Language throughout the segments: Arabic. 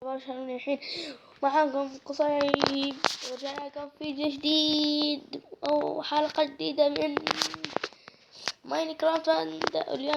برشلونة الحين معاكم قصيب، ورجعنا لكم فيديو جديد أو حلقة جديدة من ماينكرافت. اليوم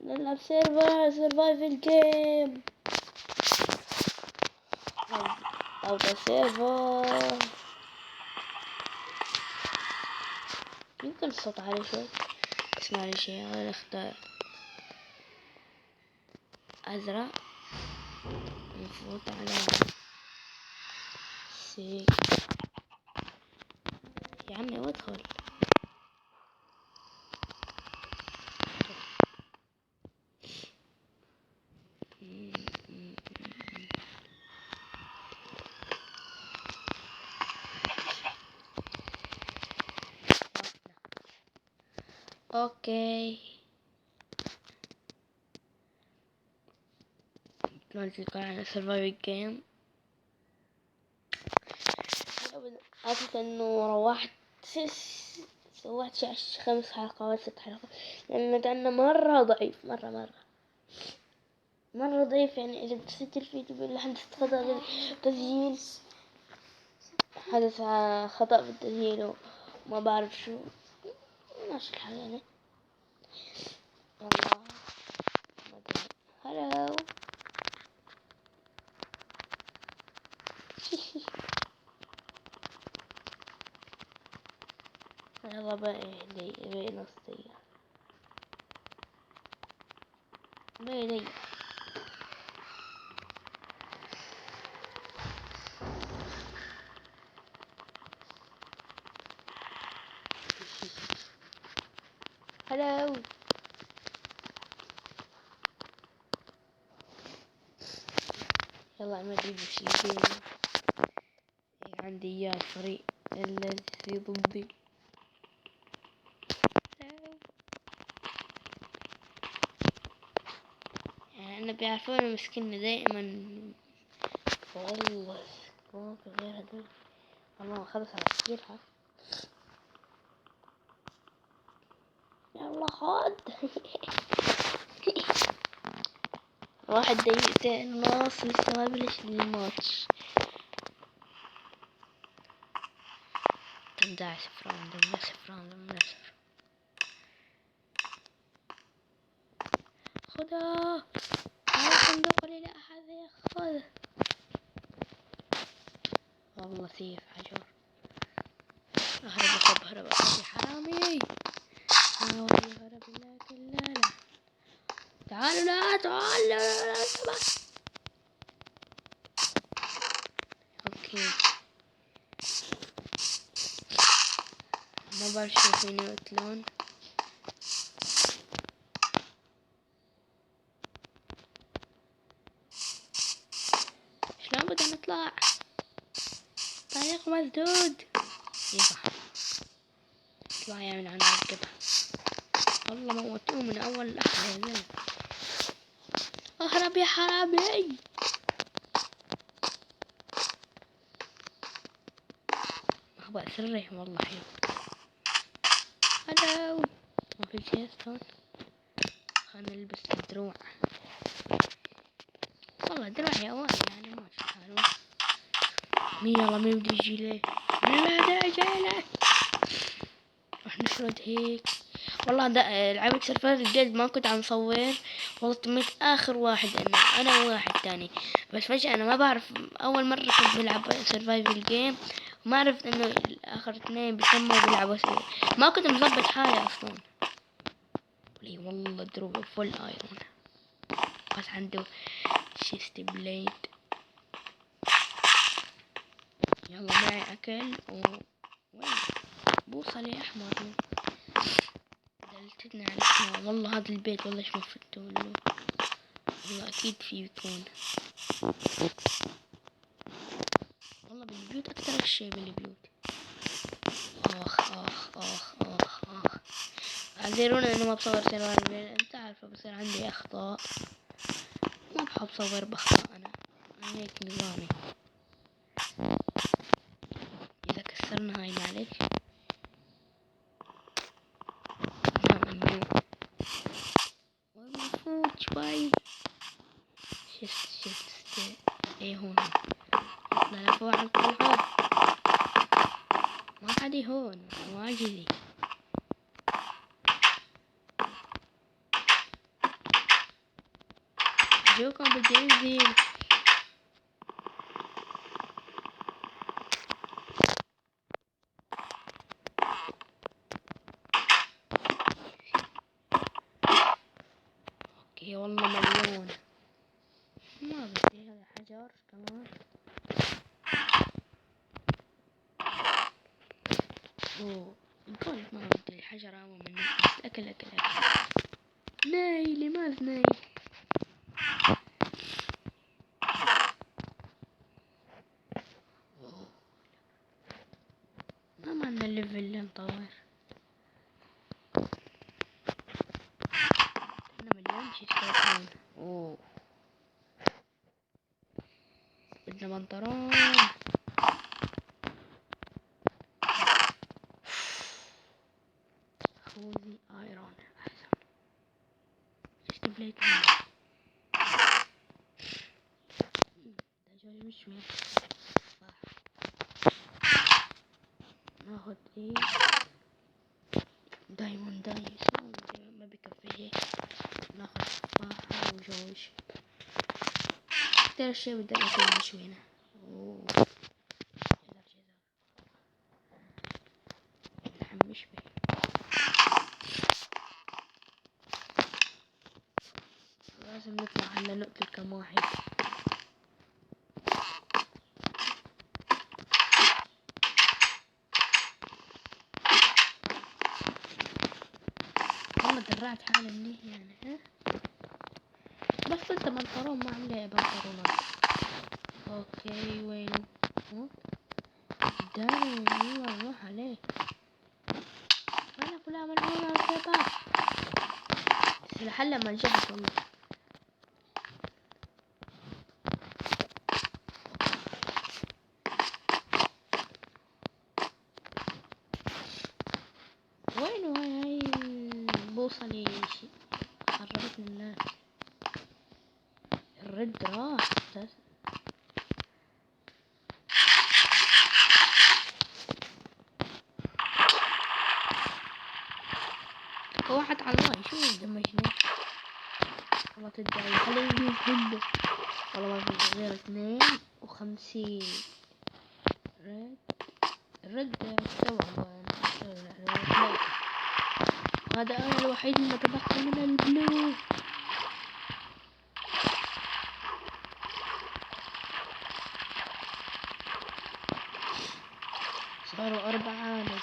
نلعب سيرفايفل جيم أو سيرفر. يمكن الصوت عالي شوي، بس معلش. نختار أزرق، نفوت على سي يا عمي وادخل. اوكي، نرجع على سرفايفل جيم. اسف انه سويت 5 حلقات 6 حلقات، لان كان مرة ضعيف، مرة ضعيف. يعني اذا تسجل فيديو بالله حدث خطأ بالتسجيل، حدث خطأ بالتسجيل وما بعرف شو، ماشي الحال يعني. والله هلو يلا بقى لي نص دقيقة بقى. هلو يلا ما ادري وش يصير. عندي اياه الفريق الذي ضدي. يعني انا بيعرفون مسكني دائما. والله غير هذول. الله خلص على تسجيلها. يلا خد. 1 دقيقتين ونص لسه ما بلش الماتش. 11 راوند. خذها. هذا صندوق اللي لا أحد ياخذه. والله سيف حجر. اهرب يا حرامي. حاول يهرب لكن لا. تعالوا لا اوكي، ما بعرف شو فيني يقتلون. شلون بدنا نطلع؟ طريق مسدود. اي صح، اطلع يا من عند القطع. والله موتوه من اول لحظة يا زلمة. اهرب يا حرامي. اخبأ سري والله حلو. هلو، ما في شي هون. خلنا نلبس الدروع. والله دروع يا واد يعني ماشي حلو. مين بدي يجي لي؟ لا جاي لك. راح نفرد هيك. والله لعبت سيرفر الجد ما كنت عم صور. والله تميت اخر واحد، انا وواحد تاني. بس فجأة انا ما بعرف، اول مرة كنت بلعب سيرفايفل جيم وما عرفت انه اخر 2 بيسموا بيلعبوا ما كنت مظبط حالي اصلا. لي والله دروب فول ايرون، بس عنده شيست بليد. يلا معي اكل وين بوصل يا احمر. دلتنا على اسمه. والله هذا البيت والله ايش ما فتوله. والله اكيد فيه يكون. والله بالبيوت اكثر شيء بالبيوت. اخ اعذرونا انه ما بصور سيرفر، انت عارفه بصير عندي اخطاء. ما بحب صور باخطاء انا هيك نظامي. اذا كسرنا هاي معلش. والمفروض شوي شفت ايه هون اطلع لفوق على القلعة. ما حد هون واجدي. جوكم بدي انزل. اوكي والله مليون. ما بدي هذا حجر كمان. اوه الجولد ما بدي الحجر اعمل منه. اكل ناي لماذا ناي؟ ما معنا الليفل نطور. انا مليون شي تكون. اوه بدنا بنطلون. خوذي ايرون احسن. شفت بليت دجاج مش مين. ناخد ايه دايموند دايس ما بكفي هيك. ناخد تفاحة وجوج. اكتر شي بدنا ناكل مشوي هنا. اوه جزر لحم مشوي. لازم نطلع هلا نقتل كم واحد. والله درعت حالي منيح يعني. ها بس قلت بنطلون ما عملي بنطلونات. اوكي وين قدامي والله روح عليه. انا كلها ملعونة على الشباب. لحل ما نجحت والله. وينو هاي بوصلي شي خربت من الناس. الرد راح واحد على الله شو دمجني. والله تدعي خلي يجيب هنده. والله ما في غير 52 الرد استوعب. هذا انا الوحيد اللي تبقى من البلو. صاروا 4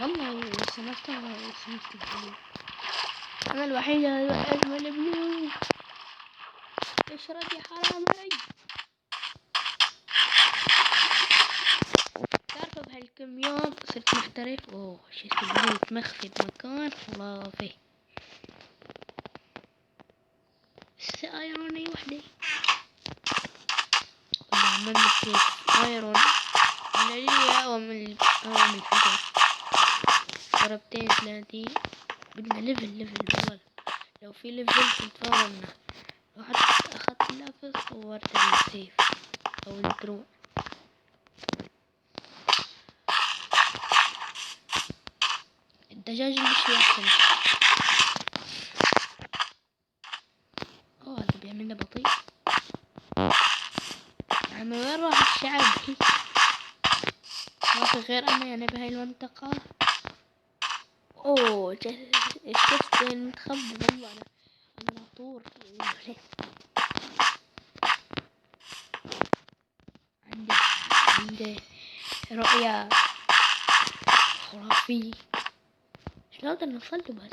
والله سمعت البلو. انا الوحيدة من البلو. اشرب يا حرامي. تعرفوا بهالكم يوم صرت محترف. اوه شفت البيت مخفي بمكان خرافي. ايروني وحدي. والله عملنا كيف ايرون. انا لي من الحجر. ضربتين 30. بدنا ليفل والله. لو في ليفل كنت فاهمنا. لو حتى اخذت نفس صورت السيف او الدروع. الدجاج مش احسن. اوه هذا بيعملنا بطيء. عم وين راح الشعب؟ ما في غير انا يعني بهاي المنطقة. اوه شفت المتخبي والله. انا طور. عندي رؤية خرافية. مش نقدر نوصل له بس.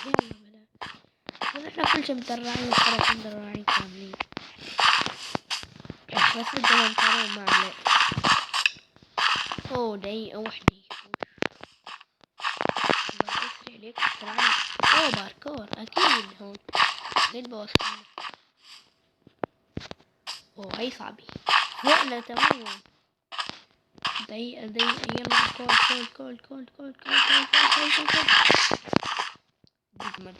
يلا بلا. احنا كل شي مدرعين خلاص مدرعين كاملين. بس بدنا نطلع ما عليه. اوه دقيقة وحدة. الله يسرع ليك بسرعة. اوه باركور اكيد هون. قد بوصلنا. اوه هاي صعبة. فوقنا تمام. دقيقة يلا كول. دقمة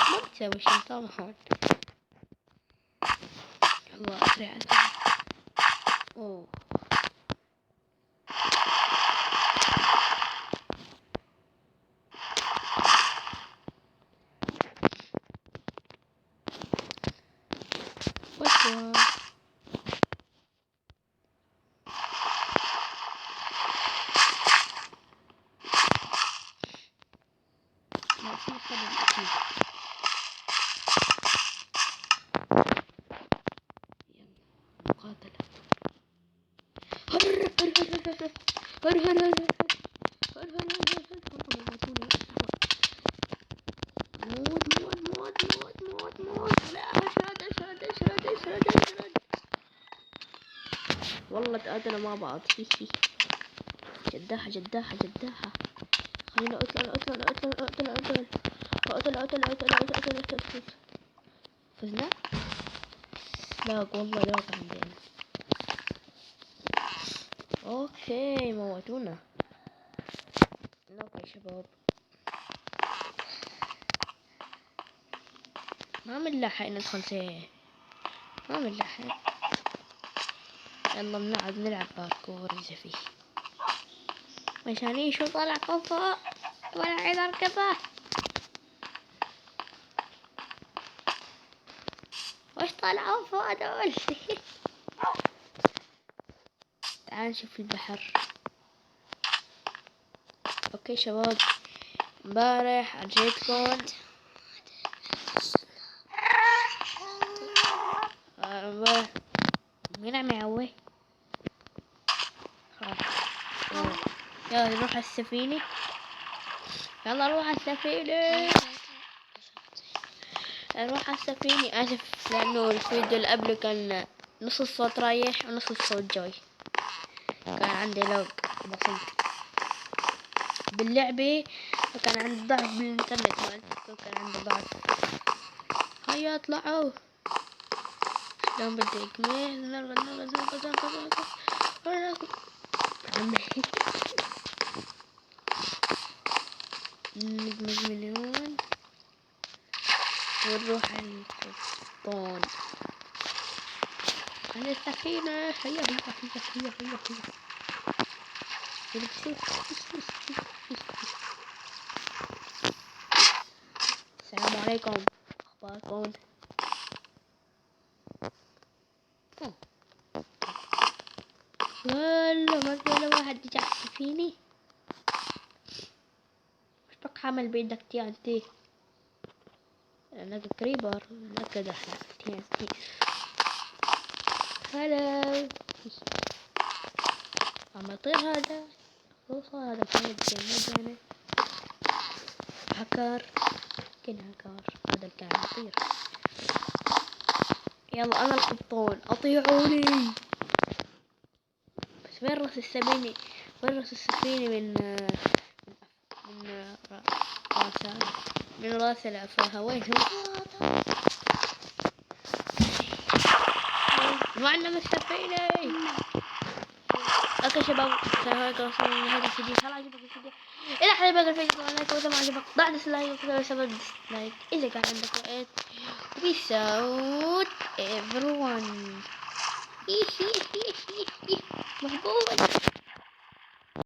ما بتسوي شي طبعا. يلا أسرع. أوه وشو ما في خبر أكيد. مقاتلة. موت. لا اشرد. والله تقاتلوا مع بعض. جداحة. خلينا اقتل. فزنا؟ لا والله لا عندنا. اوكي موتونا. لا يا شباب ما منلحق ندخل سيه. ما منلحق. يلا بنقعد نلعب باركور إذا فيه. مشاني شو طلع كفا ولا عيد اركبه. وش طلعوا فوق دول؟ تعال نشوف البحر. اوكي شباب امبارح اجيتكم مين عم يعوي؟ يلا نروح السفينة. يلا نروح السفينة. اسف لانه الفيديو اللي قبله كان نص الصوت رايح ونص الصوت جاي. كان عندي لوج بسيط باللعبة وكان عندي ضعف بالانترنت مالتي. كان عندي ضعف. هيا اطلعوا. شلون بدي اكمل؟ نرقد نجمد مليون ونروح القبطان على السفينة. هيا السلام عليكم اخباركم؟ والله ما في ولا واحد يجي على السفينة. مش بك حامل بيدك تي انتي. انا كريبر نكد احنا تي انتي. هلا عم يطير هذا. خصوصا هذا كان جامد هكر. هذا كان يطير. يلا انا القبطان اطيعوني. بس وين راس السفينة؟ من راس العفاها. وين هو؟ معنا السفينة. اوكي شباب السلام عليكم وصلنا لهذا الفيديو. هل عجبك الفيديو؟ اذا حبيت الفيديو طبعا لايك، واذا ما عجبك ضع ديسلايك وكذا سبب ديسلايك اذا كان عندك وقت. Peace out everyone. محبوب.